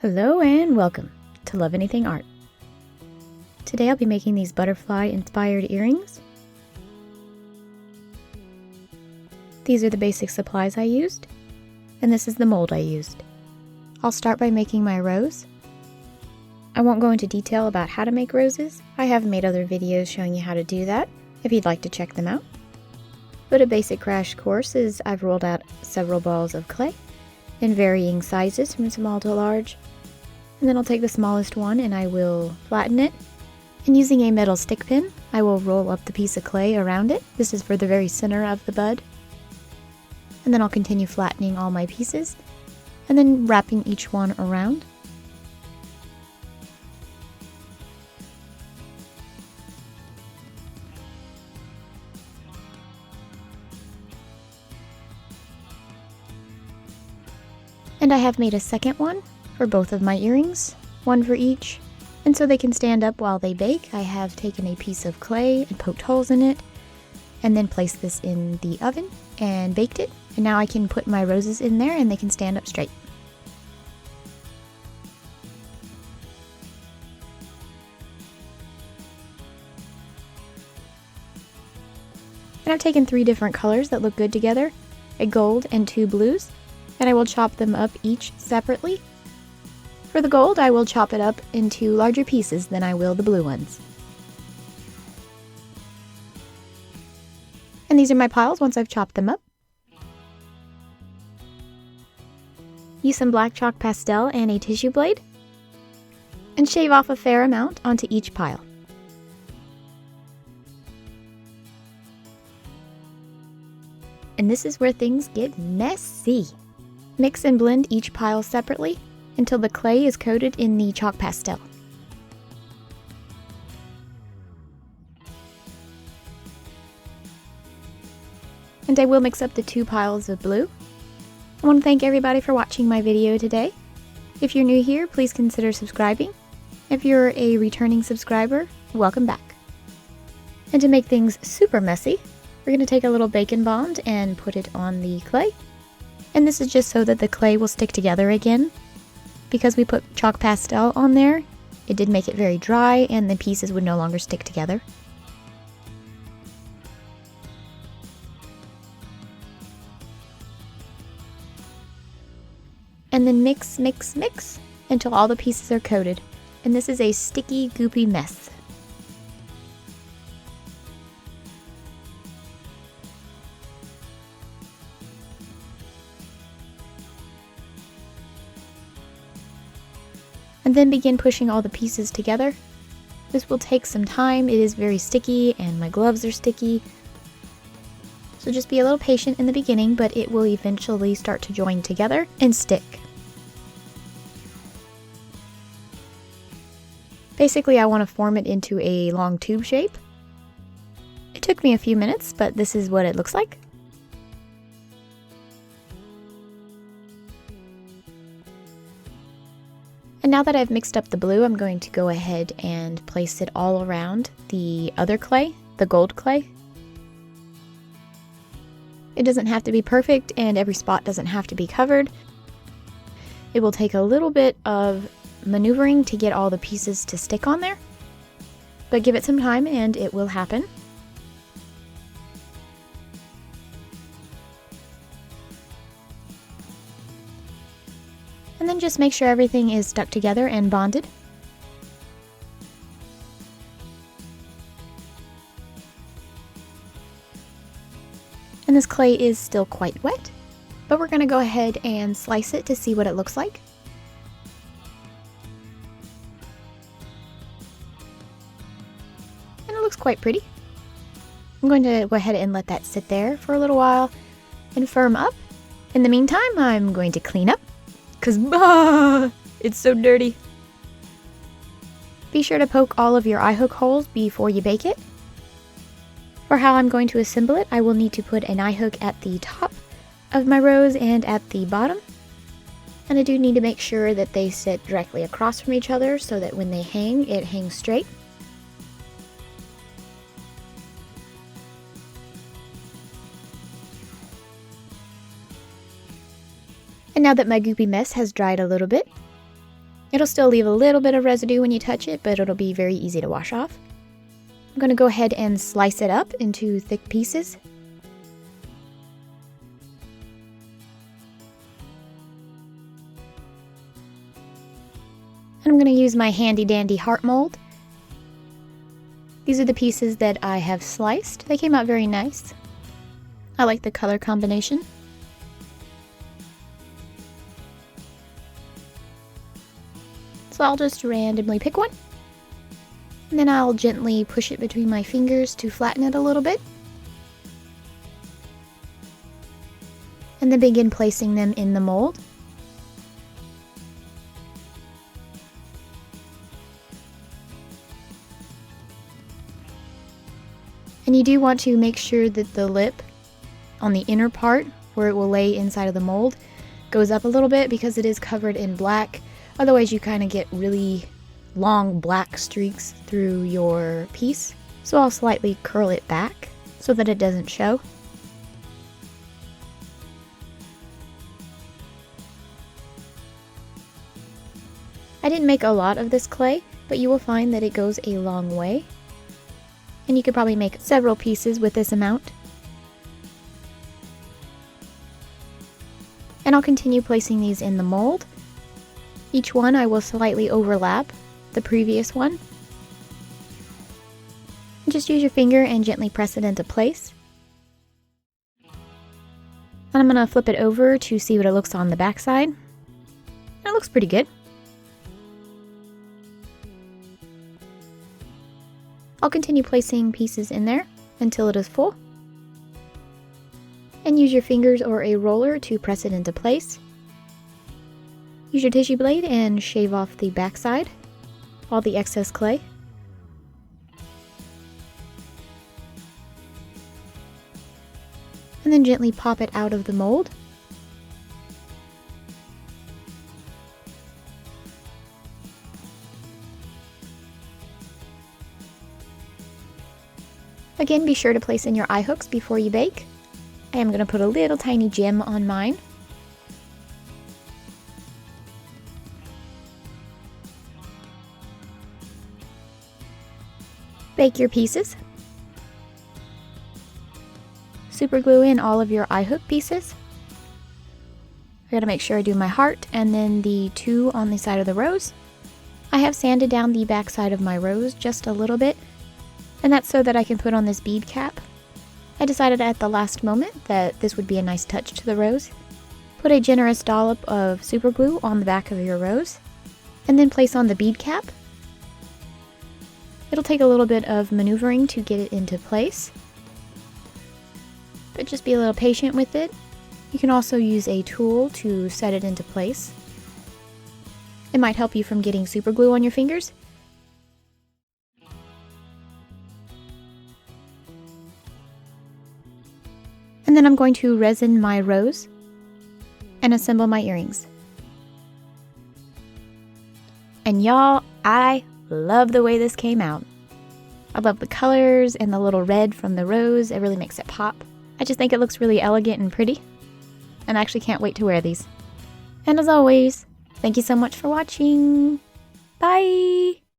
Hello and welcome to Love Anything Art. Today I'll be making these butterfly inspired earrings. These are the basic supplies I used, and this is the mold I used. I'll start by making my rose. I won't go into detail about how to make roses. I have made other videos showing you how to do that if you'd like to check them out. But a basic crash course is I've rolled out several balls of clay in varying sizes from small to large. And then I'll take the smallest one and I will flatten it. And using a metal stick pin, I will roll up the piece of clay around it. This is for the very center of the bud. And then I'll continue flattening all my pieces and then wrapping each one around. And I have made a second one for both of my earrings, one for each. And so they can stand up while they bake, I have taken a piece of clay and poked holes in it, and then placed this in the oven and baked it. And now I can put my roses in there and they can stand up straight. And I've taken 3 different colors that look good together, a gold and 2 blues, and I will chop them up each separately. For the gold, I will chop it up into larger pieces than I will the blue ones. And these are my piles once I've chopped them up. Use some black chalk pastel and a tissue blade, and shave off a fair amount onto each pile. And this is where things get messy. Mix and blend each pile separately until the clay is coated in the chalk pastel. And I will mix up the 2 piles of blue. I want to thank everybody for watching my video today. If you're new here, please consider subscribing. If you're a returning subscriber, welcome back. And to make things super messy, we're going to take a little bacon bond and put it on the clay. And this is just so that the clay will stick together again. Because we put chalk pastel on there, it did make it very dry and the pieces would no longer stick together. And then mix, mix, mix until all the pieces are coated. And this is a sticky, goopy mess. And then begin pushing all the pieces together. This will take some time, it is very sticky and my gloves are sticky. So just be a little patient in the beginning, but it will eventually start to join together and stick. Basically, I want to form it into a long tube shape. It took me a few minutes, but this is what it looks like. And now that I've mixed up the blue, I'm going to go ahead and place it all around the other clay, the gold clay. It doesn't have to be perfect and every spot doesn't have to be covered. It will take a little bit of maneuvering to get all the pieces to stick on there, but give it some time and it will happen. And then just make sure everything is stuck together and bonded. And this clay is still quite wet, but we're going to go ahead and slice it to see what it looks like. And it looks quite pretty. I'm going to go ahead and let that sit there for a little while and firm up. In the meantime, I'm going to clean up. Because it's so dirty. Be sure to poke all of your eye hook holes before you bake it. For how I'm going to assemble it, I will need to put an eye hook at the top of my rose and at the bottom. And I do need to make sure that they sit directly across from each other so that when they hang, it hangs straight. And now that my goopy mess has dried a little bit, It'll still leave a little bit of residue when you touch it, but it'll be very easy to wash off. I'm going to go ahead and slice it up into thick pieces. And I'm going to use my handy dandy heart mold. These are the pieces that I have sliced. They came out very nice. I like the color combination. So I'll just randomly pick one. And then I'll gently push it between my fingers to flatten it a little bit. And then begin placing them in the mold. And you do want to make sure that the lip on the inner part, where it will lay inside of the mold, goes up a little bit because it is covered in black. Otherwise you kind of get really long black streaks through your piece. So I'll slightly curl it back so that it doesn't show. I didn't make a lot of this clay, but you will find that it goes a long way. And you could probably make several pieces with this amount. And I'll continue placing these in the mold. Each one I will slightly overlap the previous one. And just use your finger and gently press it into place. And I'm going to flip it over to see what it looks on the back side. It looks pretty good. I'll continue placing pieces in there until it is full. And use your fingers or a roller to press it into place. Use your tissue blade and shave off the back side, all the excess clay. And then gently pop it out of the mold. Again, be sure to place in your eye hooks before you bake. I am going to put a little tiny gem on mine. Bake your pieces. Super glue in all of your eye hook pieces. I gotta make sure I do my heart and then the two on the side of the rose. I have sanded down the back side of my rose just a little bit, and that's so that I can put on this bead cap. I decided at the last moment that this would be a nice touch to the rose. Put a generous dollop of super glue on the back of your rose, and then place on the bead cap. It'll take a little bit of maneuvering to get it into place, but just be a little patient with it. You can also use a tool to set it into place. It might help you from getting super glue on your fingers. And then I'm going to resin my rose and assemble my earrings. And y'all, I love the way this came out. I love the colors and the little red from the rose. It really makes it pop. I just think it looks really elegant and pretty. And I actually can't wait to wear these. And as always, thank you so much for watching. Bye!